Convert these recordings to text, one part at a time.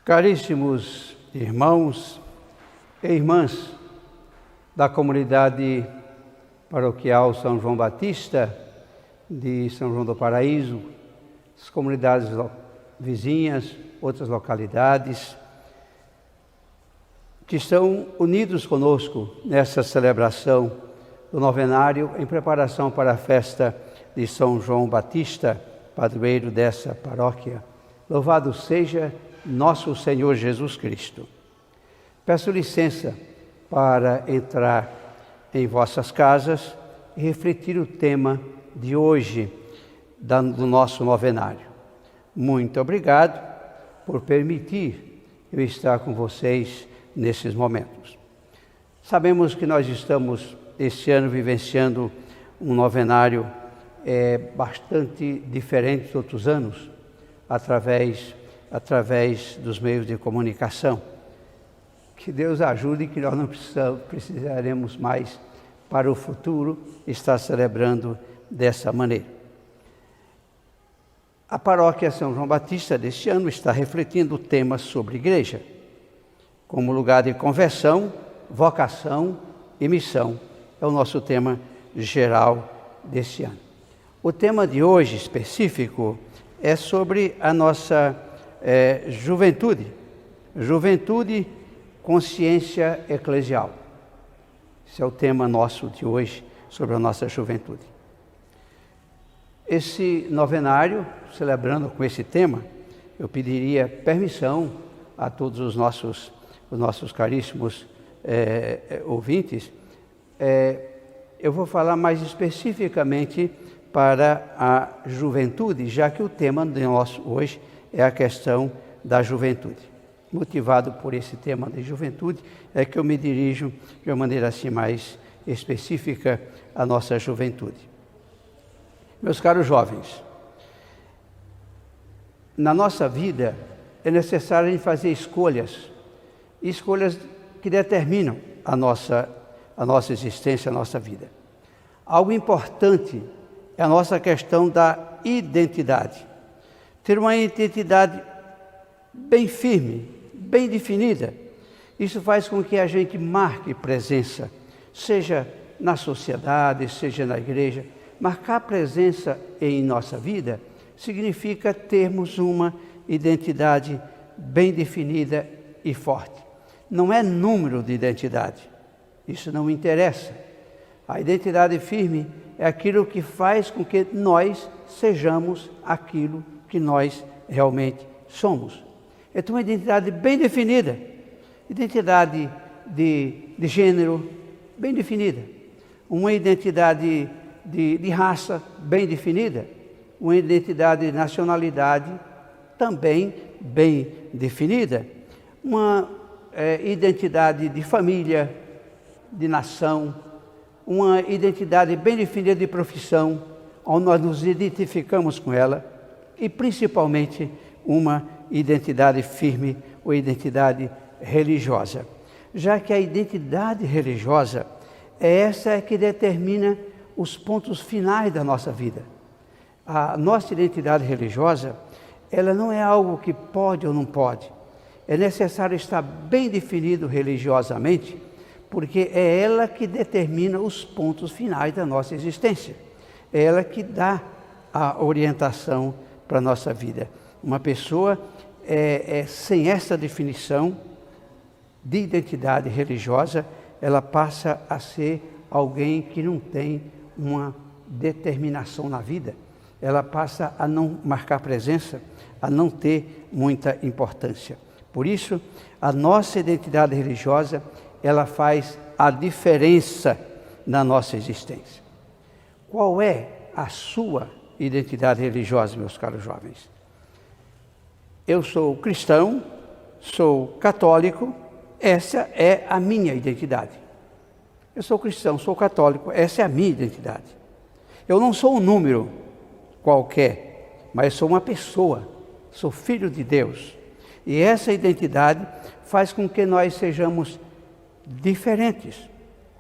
Caríssimos irmãos e irmãs da comunidade paroquial São João Batista de São João do Paraíso, as comunidades vizinhas, outras localidades, que estão unidos conosco nessa celebração do novenário em preparação para a festa de São João Batista, padroeiro dessa paróquia. Louvado seja nosso Senhor Jesus Cristo. Peço licença para entrar em vossas casas e refletir o tema de hoje do nosso novenário. Muito obrigado por permitir eu estar com vocês nesses momentos. Sabemos que nós estamos este ano vivenciando um novenário bastante diferente dos outros anos, através dos meios de comunicação. Que Deus ajude que nós não precisaremos mais para o futuro estar celebrando dessa maneira. A paróquia São João Batista deste ano está refletindo o tema sobre igreja, como lugar de conversão, vocação e missão. É o nosso tema geral deste ano. O tema de hoje específico é sobre a nossa juventude. Juventude, consciência eclesial. Esse é o tema nosso de hoje, sobre a nossa juventude. Esse novenário, celebrando com esse tema, eu pediria permissão a todos os nossos caríssimos ouvintes. Eu vou falar mais especificamente para a juventude, já que o tema nosso hoje é a questão da juventude. Motivado por esse tema de juventude, é que eu me dirijo de uma maneira assim mais específica à nossa juventude. Meus caros jovens, na nossa vida é necessário a gente fazer escolhas que determinam a nossa existência, a nossa vida. Algo importante é a nossa questão da identidade. Ter uma identidade bem firme, bem definida. Isso faz com que a gente marque presença, seja na sociedade, seja na igreja. Marcar presença em nossa vida significa termos uma identidade bem definida e forte. Não é número de identidade, isso não me interessa. A identidade firme é aquilo que faz com que nós sejamos aquilo que nós realmente somos. Então, uma identidade bem definida, identidade de gênero bem definida, uma identidade de raça bem definida, uma identidade de nacionalidade também bem definida, uma identidade de família, de nação, uma identidade bem definida de profissão, onde nós nos identificamos com ela, e principalmente uma identidade firme ou identidade religiosa. Já que a identidade religiosa é essa que determina os pontos finais da nossa vida. A nossa identidade religiosa, ela não é algo que pode ou não pode. É necessário estar bem definido religiosamente, porque é ela que determina os pontos finais da nossa existência. É ela que dá a orientação para a nossa vida. Uma pessoa sem essa definição de identidade religiosa, ela passa a ser alguém que não tem uma determinação na vida. Ela passa a não marcar presença, a não ter muita importância. Por isso, a nossa identidade religiosa, ela faz a diferença na nossa existência. Qual é a sua identidade religiosa, meus caros jovens? Eu sou cristão, sou católico, essa é a minha identidade. Eu sou cristão, sou católico, essa é a minha identidade. Eu não sou um número qualquer, mas sou uma pessoa, sou filho de Deus. E essa identidade faz com que nós sejamos diferentes.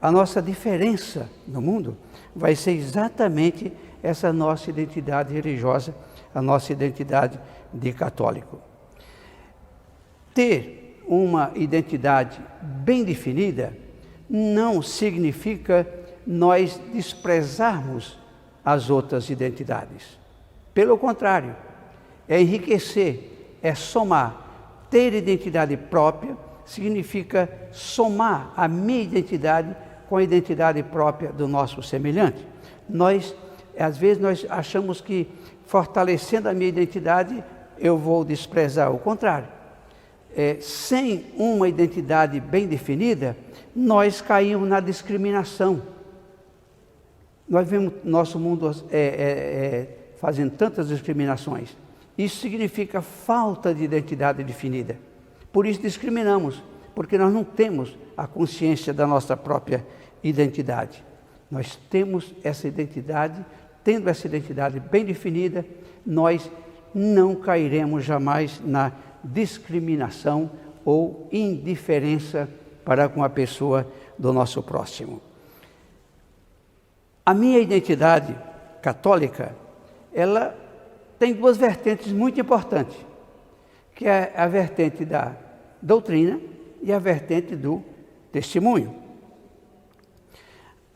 A nossa diferença no mundo vai ser exatamente essa nossa identidade religiosa, a nossa identidade de católico. ter uma identidade bem definida não significa nós desprezarmos as outras identidades. Pelo contrário, é enriquecer, é somar. Ter identidade própria significa somar a minha identidade com a identidade própria do nosso semelhante. Às vezes nós achamos que fortalecendo a minha identidade eu vou desprezar. O contrário, sem uma identidade bem definida, nós caímos na discriminação. Nós vemos nosso mundo fazendo tantas discriminações. Isso significa falta de identidade definida. Por isso discriminamos, porque nós não temos a consciência da nossa própria identidade. Nós temos essa identidade, tendo essa identidade bem definida, nós não cairemos jamais na discriminação ou indiferença para com a pessoa do nosso próximo. A minha identidade católica, ela tem duas vertentes muito importantes, que é a vertente da doutrina e a vertente do testemunho.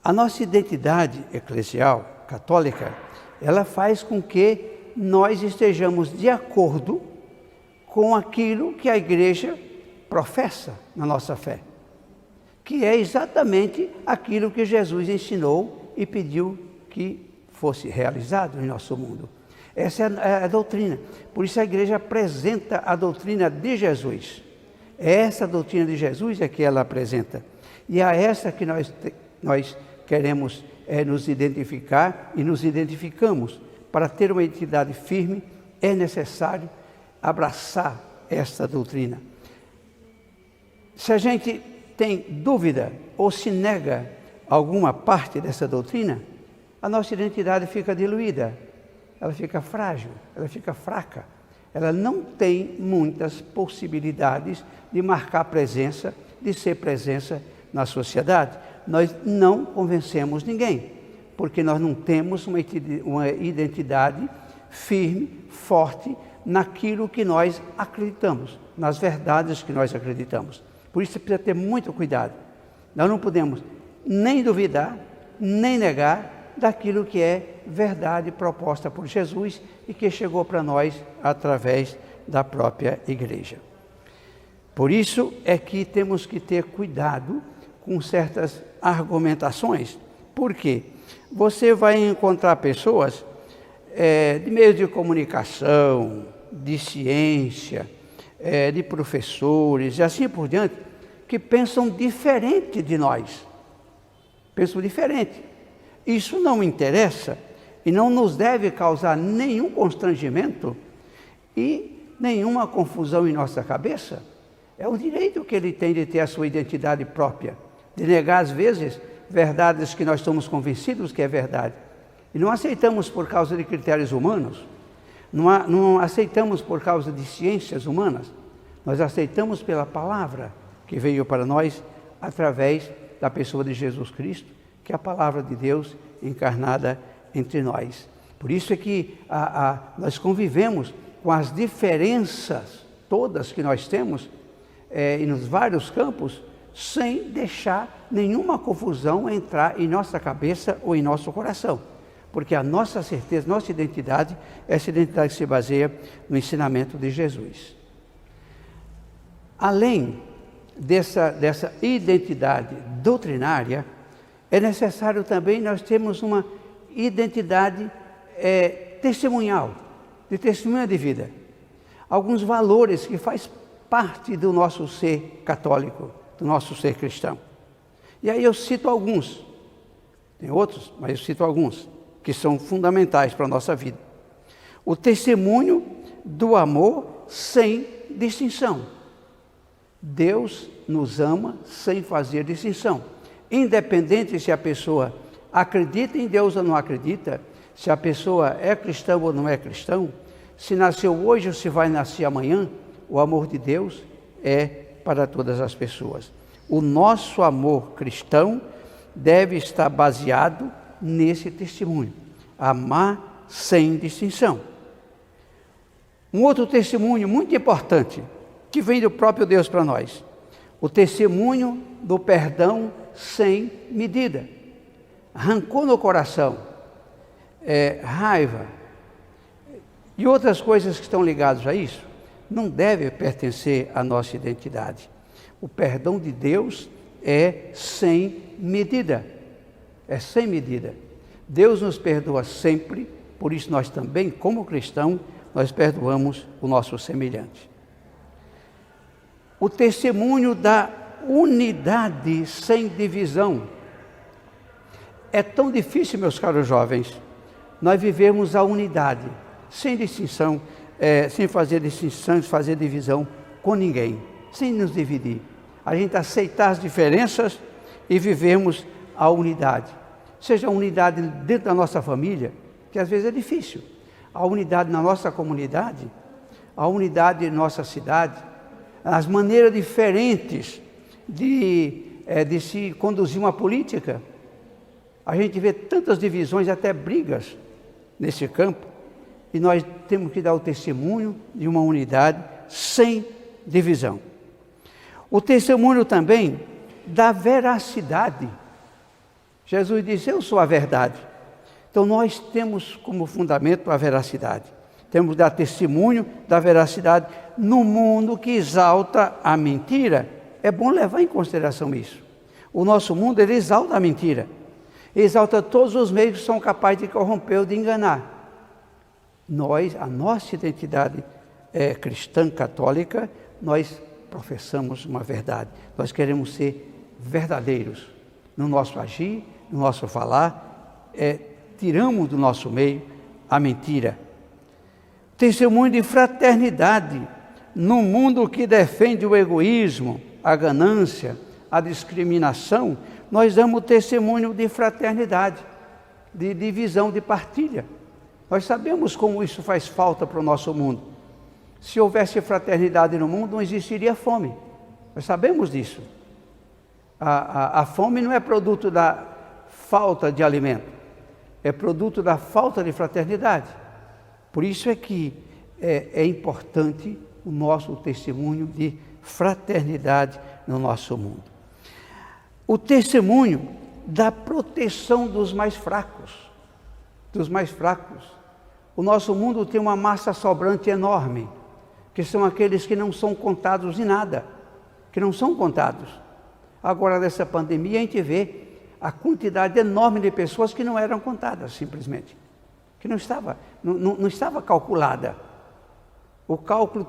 A nossa identidade eclesial católica, ela faz com que nós estejamos de acordo com aquilo que a igreja professa na nossa fé, que é exatamente aquilo que Jesus ensinou e pediu que fosse realizado em nosso mundo. Essa é a doutrina. Por isso a igreja apresenta a doutrina de Jesus. Essa doutrina de Jesus é que ela apresenta. E é essa que nós queremos nos identificar e nos identificamos. Para ter uma identidade firme, é necessário abraçar esta doutrina. Se a gente tem dúvida ou se nega alguma parte dessa doutrina, a nossa identidade fica diluída, ela fica frágil, ela fica fraca. Ela não tem muitas possibilidades de marcar presença, de ser presença na sociedade. Nós não convencemos ninguém, porque nós não temos uma identidade firme, forte, naquilo que nós acreditamos, nas verdades que nós acreditamos. Por isso precisa ter muito cuidado. Nós não podemos nem duvidar, nem negar daquilo que é verdade proposta por Jesus e que chegou para nós através da própria igreja. Por isso é que temos que ter cuidado com certas argumentações. Por quê? Você vai encontrar pessoas de meios de comunicação, de ciência, de professores e assim por diante, que pensam diferente de nós. Pensam diferente. Isso não interessa e não nos deve causar nenhum constrangimento e nenhuma confusão em nossa cabeça. É o direito que ele tem de ter a sua identidade própria, de negar às vezes verdades que nós estamos convencidos que é verdade. E não aceitamos por causa de critérios humanos, não aceitamos por causa de ciências humanas, nós aceitamos pela palavra que veio para nós através da pessoa de Jesus Cristo, que é a palavra de Deus encarnada entre nós. Por isso é que nós convivemos com as diferenças todas que nós temos e nos vários campos, sem deixar nenhuma confusão entrar em nossa cabeça ou em nosso coração. Porque a nossa certeza, nossa identidade, essa identidade se baseia no ensinamento de Jesus. Além dessa identidade doutrinária, é necessário também nós termos uma identidade testemunhal, de testemunha de vida. Alguns valores que faz parte do nosso ser católico, do nosso ser cristão. E aí eu cito alguns, tem outros, mas eu cito alguns, que são fundamentais para a nossa vida. O testemunho do amor sem distinção. Deus nos ama sem fazer distinção. Independente se a pessoa acredita em Deus ou não acredita, se a pessoa é cristã ou não é cristão, se nasceu hoje ou se vai nascer amanhã, o amor de Deus é para todas as pessoas. O nosso amor cristão deve estar baseado nesse testemunho. Amar sem distinção. Um outro testemunho muito importante que vem do próprio Deus para nós. O testemunho do perdão sem medida. Rancor no coração, raiva e outras coisas que estão ligadas a isso, não deve pertencer à nossa identidade. O perdão de Deus é sem medida. É sem medida. Deus nos perdoa sempre, por isso nós também, como cristãos, nós perdoamos o nosso semelhante. O testemunho da unidade sem divisão. É tão difícil, meus caros jovens, nós vivemos a unidade, sem distinção, sem fazer distinção, fazer divisão com ninguém, sem nos dividir. A gente aceitar as diferenças e vivermos a unidade. Seja a unidade dentro da nossa família, que às vezes é difícil. A unidade na nossa comunidade, a unidade em nossa cidade, as maneiras diferentes de se conduzir uma política. A gente vê tantas divisões, até brigas nesse campo, e nós temos que dar o testemunho de uma unidade sem divisão. O testemunho também da veracidade. Jesus disse: eu sou a verdade. Então nós temos como fundamento a veracidade. Temos que dar testemunho da veracidade no mundo que exalta a mentira. É bom levar em consideração isso. O nosso mundo, ele exalta a mentira. Exalta todos os meios que são capazes de corromper ou de enganar. A nossa identidade cristã católica, nós professamos uma verdade. Nós queremos ser verdadeiros no nosso agir, no nosso falar. Tiramos do nosso meio a mentira. Testemunho de fraternidade no mundo que defende o egoísmo, a ganância, a discriminação. Nós damos testemunho de fraternidade, de divisão, de partilha. Nós sabemos como isso faz falta para o nosso mundo. Se houvesse fraternidade no mundo, não existiria fome. Nós sabemos disso. A fome não é produto da falta de alimento, é produto da falta de fraternidade. Por isso é que é importante o nosso testemunho de fraternidade no nosso mundo. O testemunho da proteção dos mais fracos. Dos mais fracos. O nosso mundo tem uma massa sobrante enorme, que são aqueles que não são contados em nada, que não são contados. Agora, nessa pandemia, a gente vê a quantidade enorme de pessoas que não eram contadas, simplesmente. Que não estava calculada.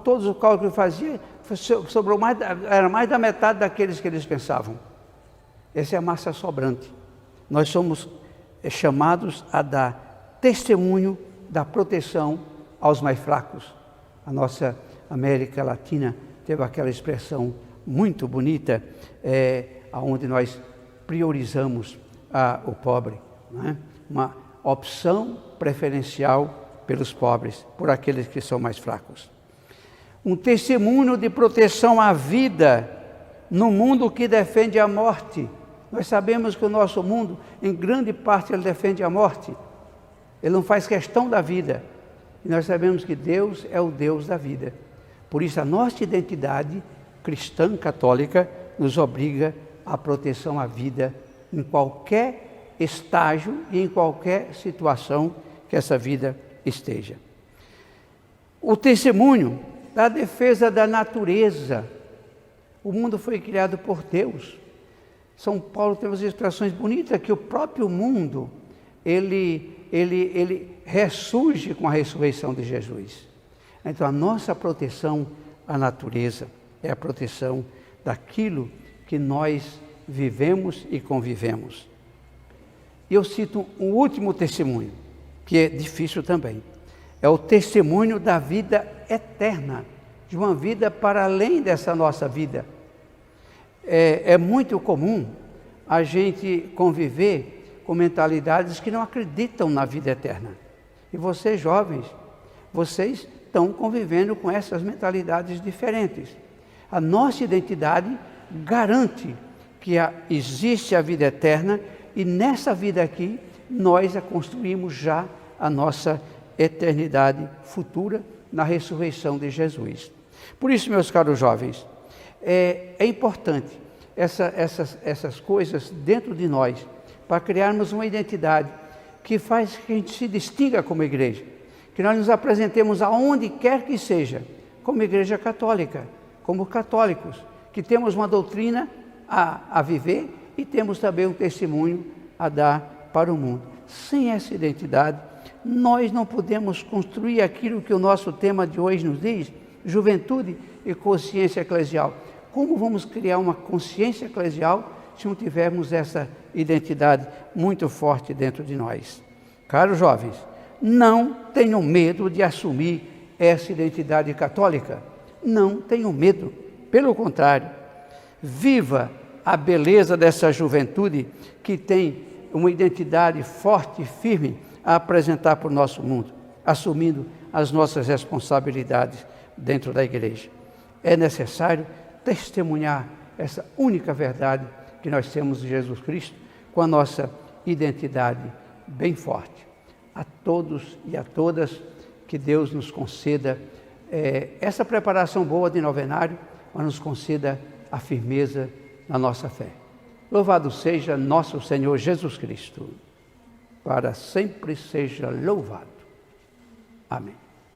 Todos os cálculos que fazia, sobrou era mais da metade daqueles que eles pensavam. Essa é a massa sobrante. Nós somos chamados a dar testemunho da proteção aos mais fracos. A nossa América Latina teve aquela expressão muito bonita, onde nós priorizamos o pobre, não é? Uma opção preferencial pelos pobres, por aqueles que são mais fracos. Um testemunho de proteção à vida no mundo que defende a morte. Nós sabemos que o nosso mundo, em grande parte, ele defende a morte. Ele não faz questão da vida. E nós sabemos que Deus é o Deus da vida. Por isso, a nossa identidade cristã católica nos obriga à proteção à vida em qualquer estágio e em qualquer situação que essa vida esteja. O testemunho da defesa da natureza. O mundo foi criado por Deus. São Paulo tem umas expressões bonitas que o próprio mundo, ele ressurge com a ressurreição de Jesus. Então a nossa proteção à natureza é a proteção daquilo que nós vivemos e convivemos. E eu cito um último testemunho, que é difícil também. É o testemunho da vida eterna, de uma vida para além dessa nossa vida. É muito comum a gente conviver com mentalidades que não acreditam na vida eterna. E vocês, jovens, vocês estão convivendo com essas mentalidades diferentes. A nossa identidade garante que existe a vida eterna e nessa vida aqui nós a construímos já a nossa eternidade futura na ressurreição de Jesus. Por isso, meus caros jovens, é importante essas coisas dentro de nós, para criarmos uma identidade que faz que a gente se distinga como igreja, que nós nos apresentemos aonde quer que seja, como igreja católica, como católicos, que temos uma doutrina a viver e temos também um testemunho a dar para o mundo. Sem essa identidade, nós não podemos construir aquilo que o nosso tema de hoje nos diz, juventude e consciência eclesial. Como vamos criar uma consciência eclesial se não tivermos essa identidade muito forte dentro de nós? Caros jovens, não tenham medo de assumir essa identidade católica. Não tenham medo. Pelo contrário, viva a beleza dessa juventude que tem uma identidade forte e firme a apresentar para o nosso mundo, assumindo as nossas responsabilidades dentro da igreja. É necessário testemunhar essa única verdade que nós temos em Jesus Cristo, com a nossa identidade bem forte. A todos e a todas, que Deus nos conceda essa preparação boa de novenário, mas nos conceda a firmeza na nossa fé. Louvado seja nosso Senhor Jesus Cristo, para sempre seja louvado. Amém.